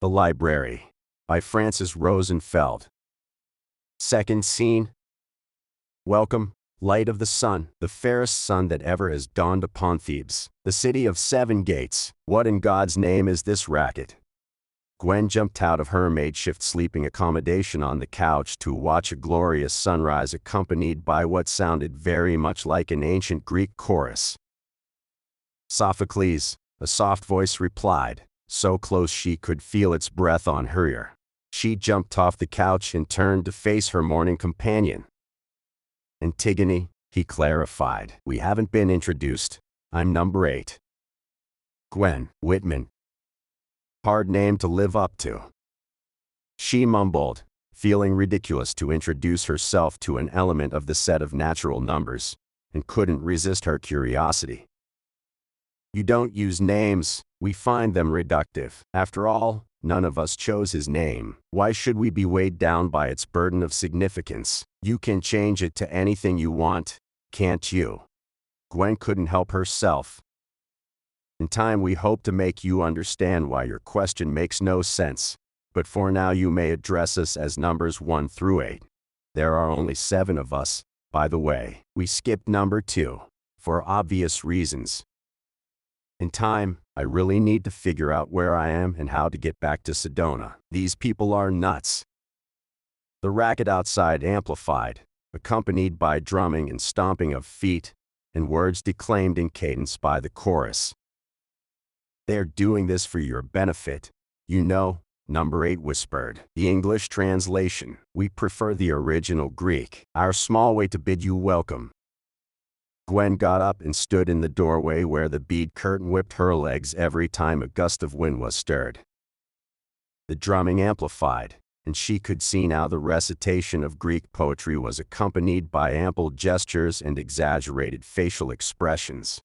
The Library, by Francis Rosenfeld. Second scene. Welcome, light of the sun, the fairest sun that ever has dawned upon Thebes, the city of seven gates. What in God's name is this racket? Gwen jumped out of her makeshift sleeping accommodation on the couch to watch a glorious sunrise accompanied by what sounded very much like an ancient Greek chorus. Sophocles, a soft voice replied, so close she could feel its breath on her ear. She jumped off the couch and turned to face her morning companion. Antigone, he clarified, we haven't been introduced. I'm number 8. Gwen, Whitman. Hard name to live up to. She mumbled, feeling ridiculous to introduce herself to an element of the set of natural numbers, and couldn't resist her curiosity. You don't use names, we find them reductive. After all, none of us chose his name. Why should we be weighed down by its burden of significance? You can change it to anything you want, can't you? Gwen couldn't help herself. In time we hope to make you understand why your question makes no sense, but for now you may address us as numbers 1 through 8. There are only 7 of us, by the way. We skipped number 2, for obvious reasons. In time, I really need to figure out where I am and how to get back to Sedona. These people are nuts. The racket outside amplified, accompanied by drumming and stomping of feet, and words declaimed in cadence by the chorus. They're doing this for your benefit, you know, number 8 whispered. The English translation, we prefer the original Greek. Our small way to bid you welcome. Gwen got up and stood in the doorway where the bead curtain whipped her legs every time a gust of wind was stirred. The drumming amplified, and she could see now the recitation of Greek poetry was accompanied by ample gestures and exaggerated facial expressions.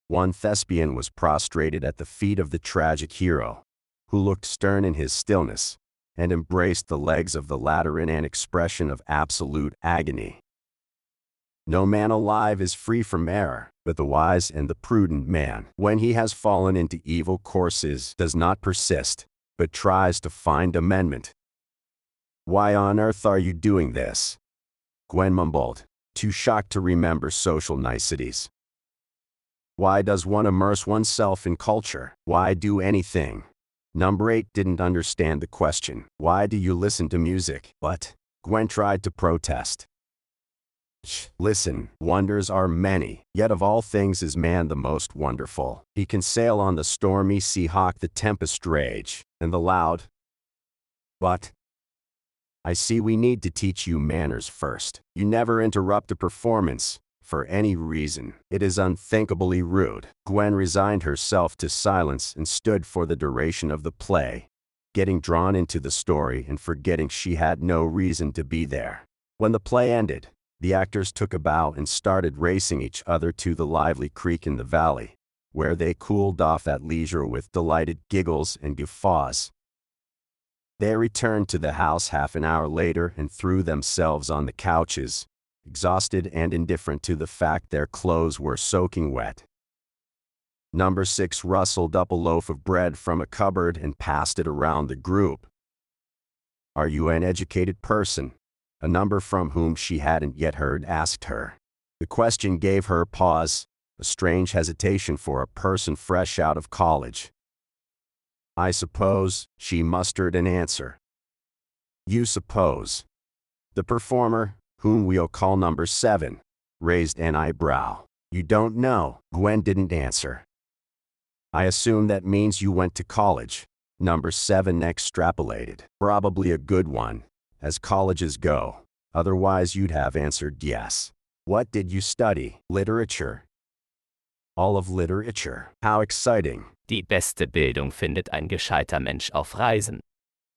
One thespian was prostrated at the feet of the tragic hero, who looked stern in his stillness, and embraced the legs of the latter in an expression of absolute agony. No man alive is free from error, but the wise and the prudent man, when he has fallen into evil courses, does not persist, but tries to find amendment. Why on earth are you doing this? Gwen mumbled, too shocked to remember social niceties. Why does one immerse oneself in culture? Why do anything? Number 8 didn't understand the question. Why do you listen to music? But Gwen tried to protest. Listen, wonders are many, yet of all things is man the most wonderful. He can sail on the stormy sea, hawk the tempest rage, and the loud. But I see we need to teach you manners first. You never interrupt a performance, for any reason. It is unthinkably rude. Gwen resigned herself to silence and stood for the duration of the play, getting drawn into the story and forgetting she had no reason to be there. When the play ended, the actors took a bow and started racing each other to the lively creek in the valley, where they cooled off at leisure with delighted giggles and guffaws. They returned to the house half an hour later and threw themselves on the couches, exhausted and indifferent to the fact their clothes were soaking wet. Number 6 rustled up a loaf of bread from a cupboard and passed it around the group. Are you an educated person? A number from whom she hadn't yet heard asked her. The question gave her pause, a strange hesitation for a person fresh out of college. I suppose, she mustered an answer. You suppose. The performer, whom we'll call number 7, raised an eyebrow. You don't know. Gwen didn't answer. I assume that means you went to college. Number 7 extrapolated. Probably a good one, as colleges go. Otherwise you'd have answered yes. What did you study? Literature. All of literature. How exciting. Die beste Bildung findet ein gescheiter Mensch auf Reisen.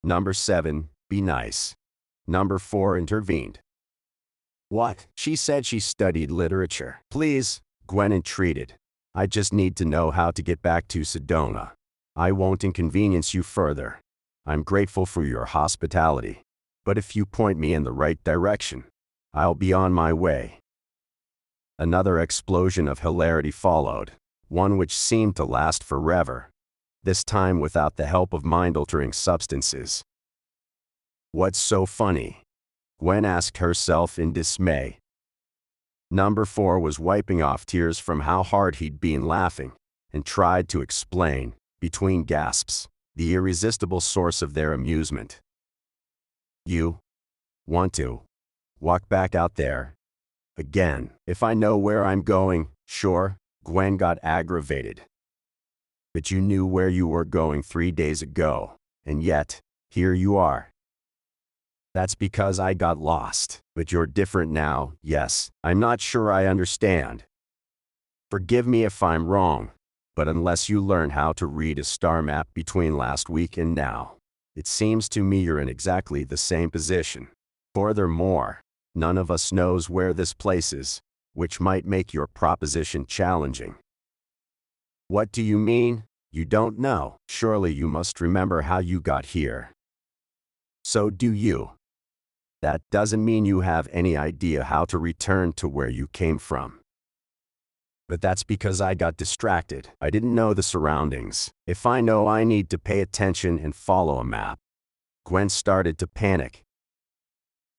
Number 7, be nice. Number 4 intervened. What? She said she studied literature. Please, Gwen entreated. I just need to know how to get back to Sedona. I won't inconvenience you further. I'm grateful for your hospitality. But if you point me in the right direction, I'll be on my way. Another explosion of hilarity followed, one which seemed to last forever. this time without the help of mind-altering substances. What's so funny? Gwen asked herself in dismay. Number 4 was wiping off tears from how hard he'd been laughing, and tried to explain, between gasps, the irresistible source of their amusement. You want to walk back out there again? If I know where I'm going, sure. Gwen got aggravated. But you knew where you were going 3 days ago, and yet, here you are. That's because I got lost, but you're different now. Yes, I'm not sure I understand. Forgive me if I'm wrong, but unless you learn how to read a star map between last week and now, it seems to me you're in exactly the same position. Furthermore, none of us knows where this place is, which might make your proposition challenging. What do you mean? You don't know? Surely you must remember how you got here. So do you. That doesn't mean you have any idea how to return to where you came from. But that's because I got distracted. I didn't know the surroundings. If I know I need to pay attention and follow a map. Gwen started to panic.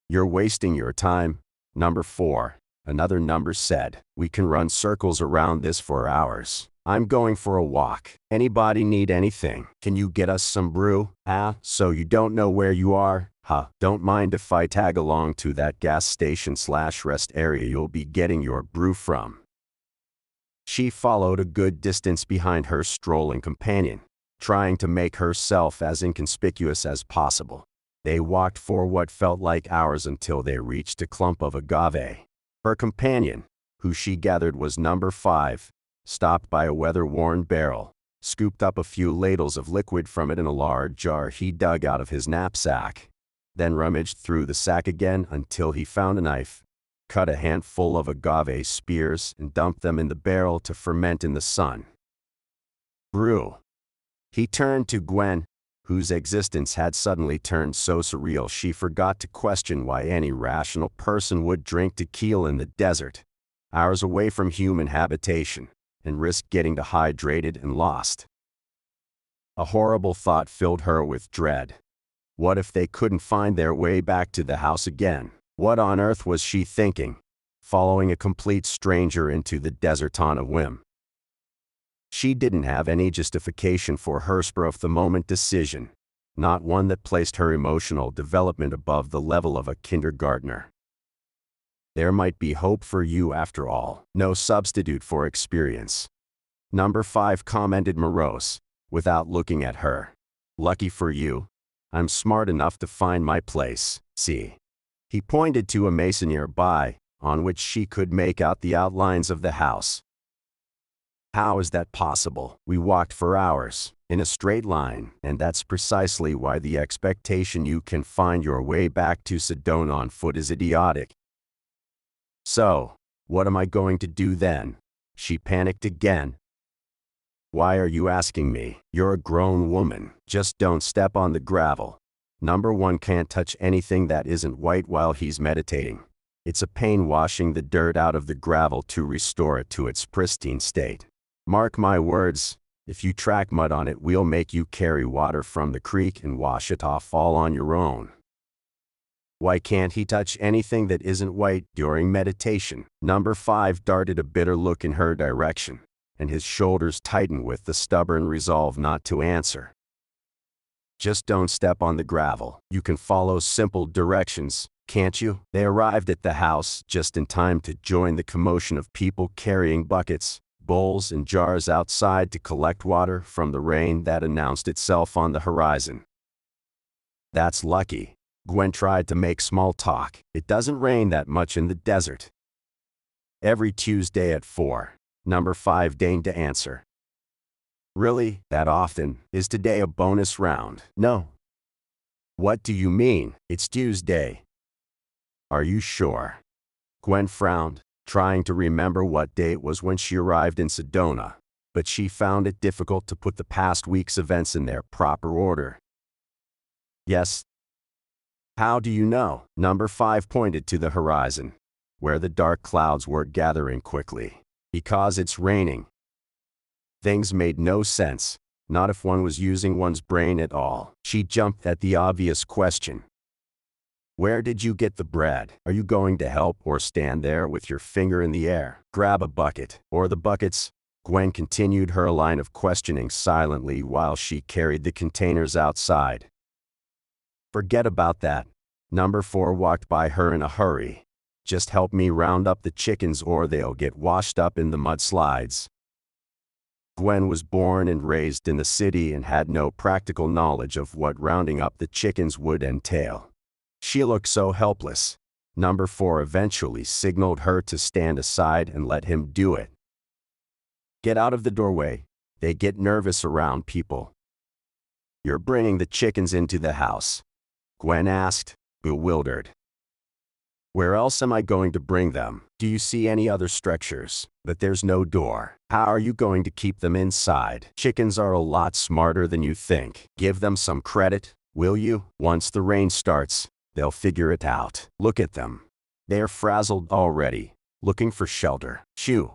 You're wasting your time. Number 4, another number said. We can run circles around this for hours. I'm going for a walk. Anybody need anything? Can you get us some brew? So you don't know where you are? Don't mind if I tag along to that gas station/rest area you'll be getting your brew from. She followed a good distance behind her strolling companion, trying to make herself as inconspicuous as possible. They walked for what felt like hours until they reached a clump of agave. Her companion, who she gathered was number 5, stopped by a weather-worn barrel, scooped up a few ladles of liquid from it in a large jar he dug out of his knapsack, then rummaged through the sack again until he found a knife, cut a handful of agave spears and dumped them in the barrel to ferment in the sun. Brew. He turned to Gwen, whose existence had suddenly turned so surreal she forgot to question why any rational person would drink tequila in the desert, hours away from human habitation, and risk getting dehydrated and lost. A horrible thought filled her with dread. What if they couldn't find their way back to the house again? What on earth was she thinking, following a complete stranger into the desert on a whim? She didn't have any justification for her spur-of-the-moment decision, not one that placed her emotional development above the level of a kindergartner. There might be hope for you after all, no substitute for experience. Number 5 commented morose, without looking at her. Lucky for you, I'm smart enough to find my place, see. He pointed to a mesa nearby, on which she could make out the outlines of the house. How is that possible? We walked for hours, in a straight line, and that's precisely why the expectation you can find your way back to Sedona on foot is idiotic. So, what am I going to do then? She panicked again. Why are you asking me? You're a grown woman. Just don't step on the gravel. Number 1 can't touch anything that isn't white while he's meditating. It's a pain washing the dirt out of the gravel to restore it to its pristine state. Mark my words, if you track mud on it, we'll make you carry water from the creek and wash it off all on your own. Why can't he touch anything that isn't white during meditation? Number 5 darted a bitter look in her direction, and his shoulders tightened with the stubborn resolve not to answer. Just don't step on the gravel. You can follow simple directions, can't you? They arrived at the house just in time to join the commotion of people carrying buckets, bowls, and jars outside to collect water from the rain that announced itself on the horizon. That's lucky. Gwen tried to make small talk. It doesn't rain that much in the desert. Every Tuesday at 4. Number 5 deigned to answer. Really? That often? Is today a bonus round? No. What do you mean? It's Tuesday. Are you sure? Gwen frowned, trying to remember what day it was when she arrived in Sedona, but she found it difficult to put the past week's events in their proper order. Yes. How do you know? Number 5 pointed to the horizon, where the dark clouds were gathering quickly. Because it's raining. Things made no sense. not if one was using one's brain at all. She jumped at the obvious question. Where did you get the bread? Are you going to help or stand there with your finger in the air? Grab a bucket, or the buckets. Gwen continued her line of questioning silently while she carried the containers outside. Forget about that. Number 4 walked by her in a hurry. Just help me round up the chickens or they'll get washed up in the mudslides. Gwen was born and raised in the city and had no practical knowledge of what rounding up the chickens would entail. She looked so helpless. Number 4 eventually signaled her to stand aside and let him do it. Get out of the doorway. They get nervous around people. You're bringing the chickens into the house? Gwen asked, bewildered. Where else am I going to bring them? Do you see any other structures? But there's no door. How are you going to keep them inside? Chickens are a lot smarter than you think. Give them some credit, will you? Once the rain starts, they'll figure it out. Look at them. They're frazzled already, looking for shelter. Shoo.